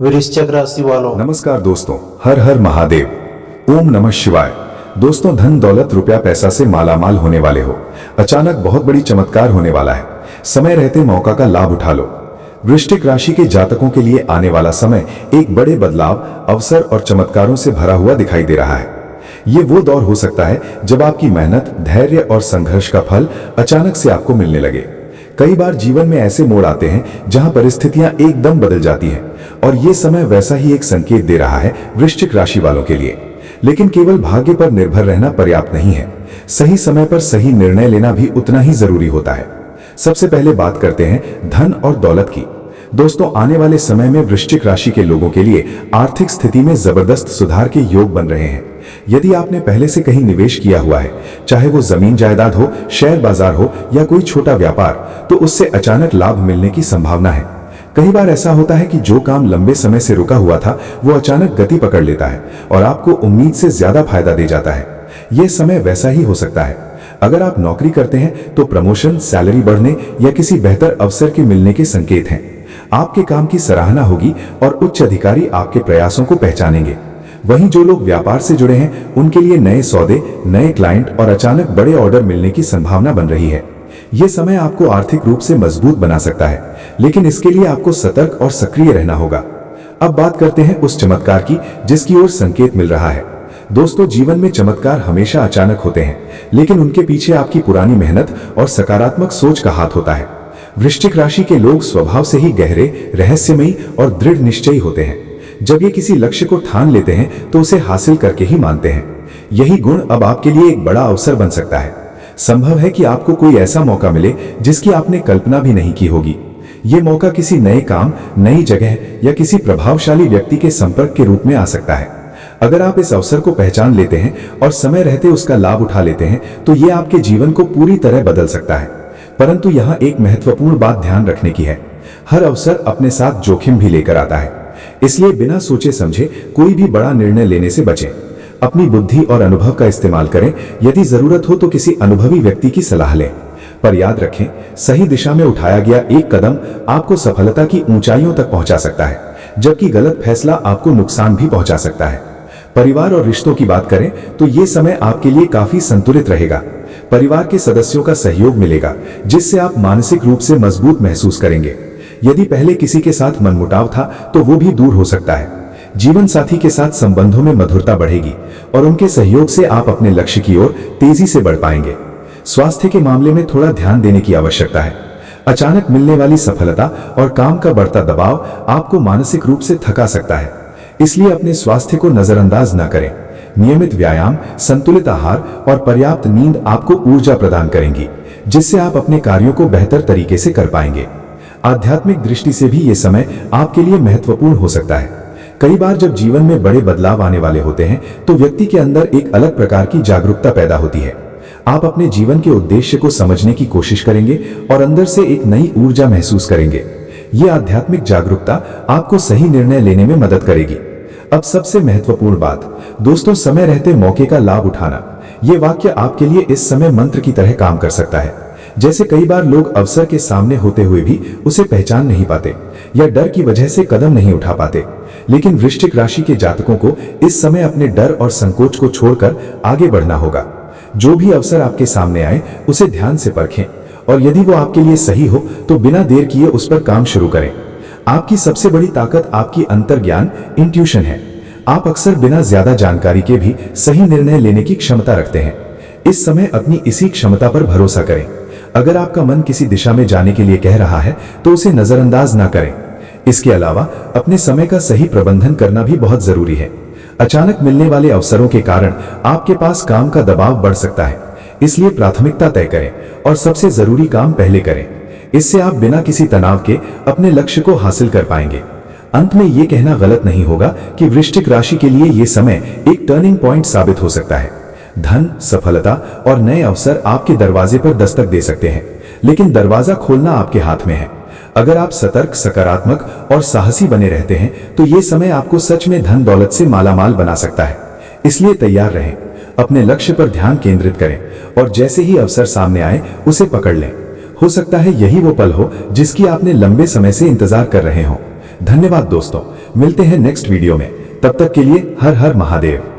वृश्चिक राशि वालों, नमस्कार दोस्तों, हर हर महादेव, ओम नमः शिवाय। दोस्तों, धन दौलत रुपया पैसा से मालामाल होने वाले हो। अचानक बहुत बड़ी चमत्कार होने वाला है। समय रहते मौका का लाभ उठा लो। वृश्चिक राशि के जातकों के लिए आने वाला समय एक बड़े बदलाव, अवसर और चमत्कारों से भरा हुआ दिखाई दे रहा है। ये वो दौर हो सकता है जब आपकी मेहनत, धैर्य और संघर्ष का फल अचानक से आपको मिलने लगे। कई बार जीवन में ऐसे मोड़ आते हैं जहां परिस्थितियां एकदम बदल जाती हैं, और ये समय वैसा ही एक संकेत दे रहा है वृश्चिक राशि वालों के लिए। लेकिन केवल भाग्य पर निर्भर रहना पर्याप्त नहीं है, सही समय पर सही निर्णय लेना भी उतना ही जरूरी होता है। सबसे पहले बात करते हैं धन और दौलत की। दोस्तों, आने वाले समय में वृश्चिक राशि के लोगों के लिए आर्थिक स्थिति में जबरदस्त सुधार के योग बन रहे हैं। यदि आपने पहले से कहीं निवेश किया हुआ है, चाहे वो जमीन जायदाद हो, शेयर बाजार हो या कोई छोटा व्यापार, तो उससे अचानक लाभ मिलने की संभावना है। कई बार ऐसा होता है कि जो काम लंबे समय से रुका हुआ था वो अचानक गति पकड़ लेता है और आपको उम्मीद से ज्यादा फायदा दे जाता है। यह समय वैसा ही हो सकता है। अगर आप नौकरी करते हैं तो प्रमोशन, सैलरी बढ़ने या किसी बेहतर अवसर के मिलने के संकेत हैं। आपके काम की सराहना होगी और उच्च अधिकारी आपके प्रयासों को पहचानेंगे। वहीं जो लोग व्यापार से जुड़े हैं उनके लिए नए सौदे, नए क्लाइंट और अचानक बड़े ऑर्डर मिलने की संभावना बन रही है। यह समय आपको आर्थिक रूप से मजबूत बना सकता है, लेकिन इसके लिए आपको सतर्क और सक्रिय रहना होगा। अब बात करते हैं उस चमत्कार की जिसकी ओर संकेत मिल रहा है। दोस्तों, जीवन में चमत्कार हमेशा अचानक होते हैं, लेकिन उनके पीछे आपकी पुरानी मेहनत और सकारात्मक सोच का हाथ होता है। वृश्चिक राशि के लोग स्वभाव से ही गहरे, रहस्यमयी और दृढ़ निश्चयी होते हैं। जब ये किसी लक्ष्य को ठान लेते हैं तो उसे हासिल करके ही मानते हैं। यही गुण अब आपके लिए एक बड़ा अवसर बन सकता है। संभव है कि आपको कोई ऐसा मौका मिले जिसकी आपने कल्पना भी नहीं की होगी। ये मौका किसी नए काम, नई जगह या किसी प्रभावशाली व्यक्ति के संपर्क के रूप में आ सकता है। अगर आप इस अवसर को पहचान लेते हैं और समय रहते उसका लाभ उठा लेते हैं तो ये आपके जीवन को पूरी तरह बदल सकता है। परंतु यहाँ एक महत्वपूर्ण बात ध्यान रखने की है। हर अवसर अपने साथ जोखिम भी लेकर आता है, इसलिए बिना सोचे समझे कोई भी बड़ा निर्णय लेने से बचें। अपनी बुद्धि और अनुभव का इस्तेमाल करें। यदि जरूरत हो तो किसी अनुभवी व्यक्ति की सलाह लें। पर याद रखें, सही दिशा में उठाया गया एक कदम आपको सफलता की ऊंचाइयों तक पहुंचा सकता है, जबकि गलत फैसला आपको नुकसान भी पहुंचा सकता है। परिवार और रिश्तों की बात करें तो ये समय आपके लिए काफी संतुलित रहेगा। परिवार के सदस्यों का सहयोग मिलेगा, जिससे आप मानसिक रूप से मजबूत महसूस करेंगे। यदि पहले किसी के साथ मनमुटाव था तो वो भी दूर हो सकता है। जीवन साथी के साथ संबंधों में मधुरता बढ़ेगी और उनके सहयोग से आप अपने लक्ष्य की ओर तेजी से बढ़ पाएंगे। स्वास्थ्य के मामले में थोड़ा ध्यान देने की आवश्यकता है। अचानक मिलने वाली सफलता और काम का बढ़ता दबाव आपको मानसिक रूप से थका सकता है, इसलिए अपने स्वास्थ्य को नजरअंदाज न करें। नियमित व्यायाम, संतुलित आहार और पर्याप्त नींद आपको ऊर्जा प्रदान करेंगी, जिससे आप अपने कार्यों को बेहतर तरीके से कर पाएंगे। आध्यात्मिक दृष्टि से भी ये समय आपके लिए महत्वपूर्ण हो सकता है। कई बार जब जीवन में बड़े बदलाव आने वाले होते हैं तो व्यक्ति के अंदर एक अलग प्रकार की जागरूकता पैदा होती है। आप अपने जीवन के उद्देश्य को समझने की कोशिश करेंगे और अंदर से एक नई ऊर्जा महसूस करेंगे। ये आध्यात्मिक जागरूकता आपको सही निर्णय लेने में मदद करेगी। अब सबसे महत्वपूर्ण बात, दोस्तों, समय रहते मौके का लाभ उठाना। ये वाक्य आपके लिए इस समय मंत्र की तरह काम कर सकता है। जैसे कई बार लोग अवसर के सामने होते हुए भी उसे पहचान नहीं पाते या डर की वजह से कदम नहीं उठा पाते, लेकिन वृश्चिक राशि के जातकों को इस समय अपने डर और संकोच को छोड़कर आगे बढ़ना होगा। जो भी अवसर आपके सामने आए उसे ध्यान से परखें, और यदि वो आपके लिए सही हो तो बिना देर किए उस पर काम शुरू करें। आपकी सबसे बड़ी ताकत आपकी अंतर्ज्ञान, इंट्यूशन है। आप अक्सर बिना ज्यादा जानकारी के भी सही निर्णय लेने की क्षमता रखते हैं। इस समय अपनी इसी क्षमता पर भरोसा करें। अगर आपका मन किसी दिशा में जाने के लिए कह रहा है तो उसे नजरअंदाज ना करें। इसके अलावा अपने समय का सही प्रबंधन करना भी बहुत जरूरी है। अचानक मिलने वाले अवसरों के कारण आपके पास काम का दबाव बढ़ सकता है, इसलिए प्राथमिकता तय करें और सबसे जरूरी काम पहले करें। इससे आप बिना किसी तनाव के अपने लक्ष्य को हासिल कर पाएंगे। अंत में यह कहना गलत नहीं होगा कि वृश्चिक राशि के लिए यह समय एक टर्निंग पॉइंट साबित हो सकता है। धन, सफलता और नए अवसर आपके दरवाजे पर दस्तक दे सकते हैं, लेकिन दरवाजा खोलना आपके हाथ में है। अगर आप सतर्क, सकारात्मक और साहसी बने रहते हैं तो ये समय आपको सच में धन दौलत से मालामाल बना सकता है। इसलिए तैयार रहें, अपने लक्ष्य पर ध्यान केंद्रित करें और जैसे ही अवसर सामने आए उसे पकड़ लें। हो सकता है यही वो पल हो जिसकी आपने लंबे समय से इंतजार कर रहे हो। धन्यवाद दोस्तों, मिलते हैं नेक्स्ट वीडियो में। तब तक के लिए हर हर महादेव।